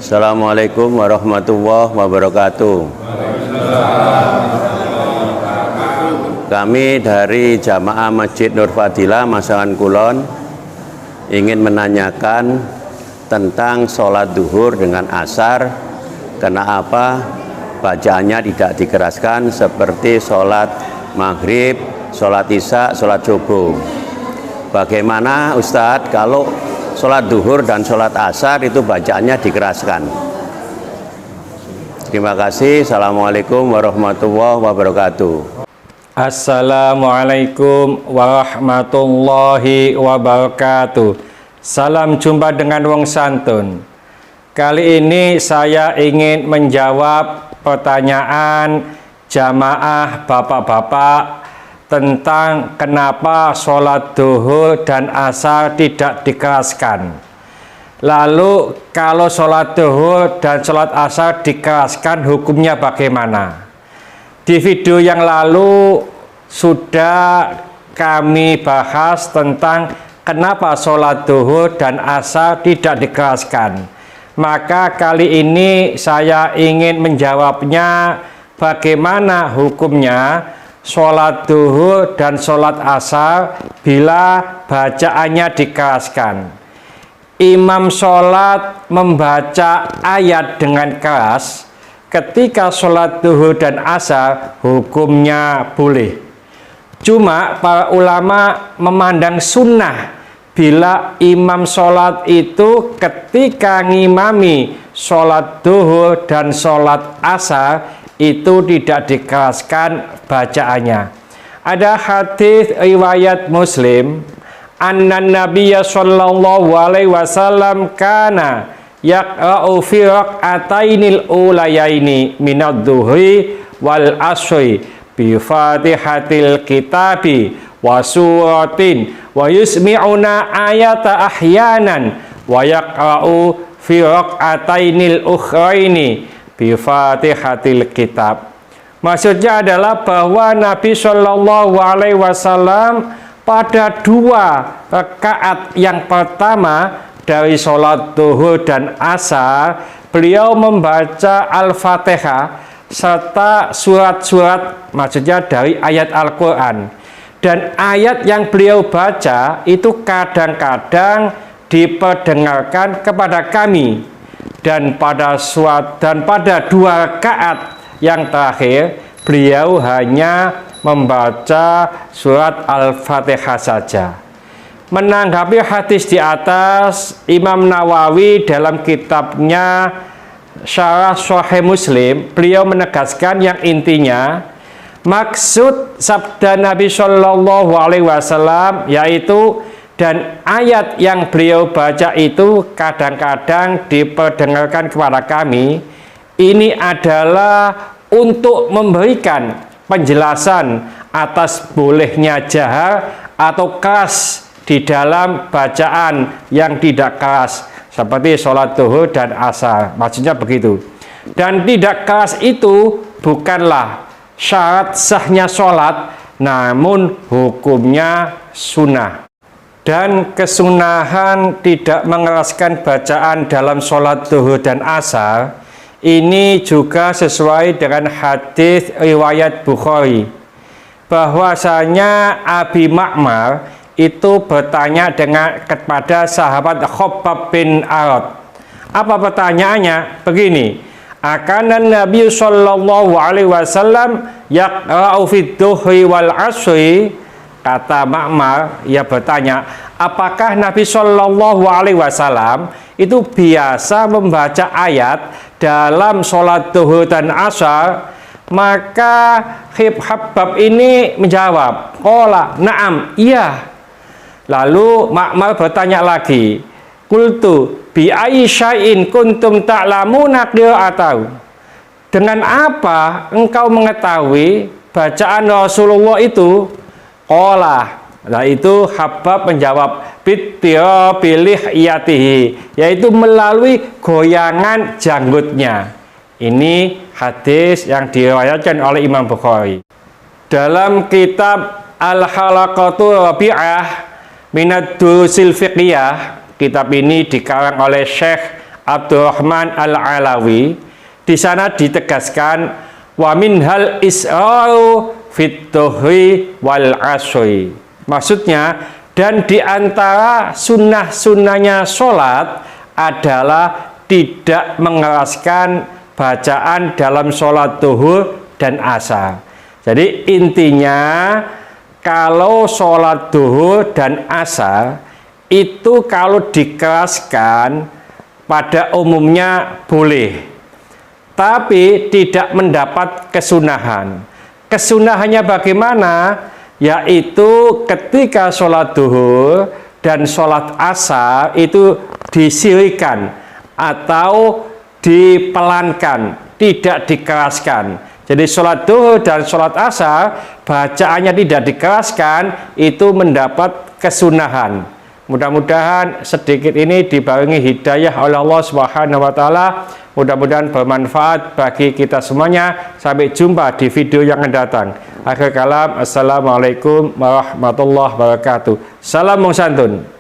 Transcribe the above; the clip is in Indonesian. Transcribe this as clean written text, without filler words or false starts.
Assalamualaikum warahmatullahi wabarakatuh. Kami dari Jamaah Masjid Nur Fadilah Masakan Kulon ingin menanyakan tentang sholat duhur dengan asar. Kenapa bacaannya tidak dikeraskan seperti sholat maghrib, sholat isya, sholat subuh? Bagaimana Ustadz kalau sholat duhur dan sholat asar itu bacaannya dikeraskan? Terima kasih. Assalamualaikum warahmatullahi wabarakatuh. Assalamualaikum warahmatullahi wabarakatuh. Salam jumpa dengan wong santun. Kali ini saya ingin menjawab pertanyaan jamaah bapak-bapak tentang kenapa sholat duhur dan asar tidak dikeraskan. Lalu kalau sholat duhur dan sholat asar dikeraskan hukumnya bagaimana? Di video yang lalu sudah kami bahas tentang kenapa sholat duhur dan asar tidak dikeraskan. Maka kali ini saya ingin menjawabnya bagaimana hukumnya sholat duhur dan sholat asar bila bacaannya dikeraskan. Imam sholat membaca ayat dengan keras ketika sholat duhur dan asar hukumnya boleh. Cuma para ulama memandang sunnah bila imam sholat itu ketika ngimami sholat duhur dan sholat asar itu tidak dikeraskan bacaannya. Ada hadis riwayat Muslim, annan nabiyya sallallahu alaihi wasallam kana yaqra'u fi raq'atainil ulayaini minad duhri wal asri bi fatihatil kitabi wa suratin wa yusmi'una ayata ahyanan wa yaqra'u fi raq'atainil ukhraini bi fatihatil kitab. Maksudnya adalah bahwa Nabi Shallallahu Alaihi Wasallam pada dua rakaat yang pertama dari sholat duhur dan asar beliau membaca Al-Fatihah serta surat-surat, maksudnya dari ayat Al-Quran. Dan ayat yang beliau baca itu kadang-kadang diperdengarkan kepada kami. Dan pada dua rakaat yang terakhir beliau hanya membaca surat Al-Fatihah saja. Menanggapi hadis di atas, Imam Nawawi dalam kitabnya Syarah Sahih Muslim beliau menegaskan yang intinya maksud sabda Nabi Shallallahu Alaihi Wasallam yaitu dan ayat yang beliau baca itu kadang-kadang diperdengarkan kepada kami. Ini adalah untuk memberikan penjelasan atas bolehnya jahar atau keras di dalam bacaan yang tidak keras seperti sholat duhur dan asar. Maksudnya begitu. Dan tidak keras itu bukanlah syarat sahnya sholat, namun hukumnya sunnah. Dan kesunahan tidak mengeraskan bacaan dalam sholat duhur dan asar ini juga sesuai dengan hadis riwayat Bukhari, bahwasanya Abi Ma'mar itu bertanya kepada sahabat Khabbab bin Arad. Apa pertanyaannya? Begini, akanan Nabi Sallallahu Alaihi Wasallam yaqra'u fid duhri wal asri. Kata Ma'mar, ia bertanya, apakah Nabi Shallallahu Alaihi Wasallam itu biasa membaca ayat dalam sholat duhur dan asar? Maka Khabbab ini menjawab, qala na'am, iya. Lalu Ma'mar bertanya lagi, qultu bi ayyi syai'in kuntum ta'lamuna qira'atahu? Dengan apa engkau mengetahui bacaan Rasulullah itu? Qala, nah itu Khabbab menjawab bittira pilih iyatihi, yaitu melalui goyangan janggutnya. Ini hadis yang diriwayatkan oleh Imam Bukhari. Dalam kitab Al-Halaqatul Rabi'ah Minad Durusil Fiqhiyah, kitab ini dikarang oleh Syekh Abdurrahman Al-Alawi, di sana ditegaskan wa minhal isra'u fit dhuhri wal asri. Maksudnya, dan di antara sunnah-sunnahnya sholat adalah tidak mengeraskan bacaan dalam sholat duhur dan asar. Jadi intinya kalau sholat duhur dan asar itu kalau dikeraskan pada umumnya boleh, tapi tidak mendapat kesunahan. Kesunahannya bagaimana? Yaitu ketika sholat duhur dan sholat asar itu disirikan atau dipelankan, tidak dikeraskan. Jadi sholat duhur dan sholat asar bacaannya tidak dikeraskan, itu mendapat kesunahan. Mudah-mudahan sedikit ini dibarengi hidayah oleh Allah Subhanahu wa taala. Mudah-mudahan bermanfaat bagi kita semuanya. Sampai jumpa di video yang akan datang. Akhir kalam, assalamualaikum warahmatullahi wabarakatuh. Salam Wong Santun.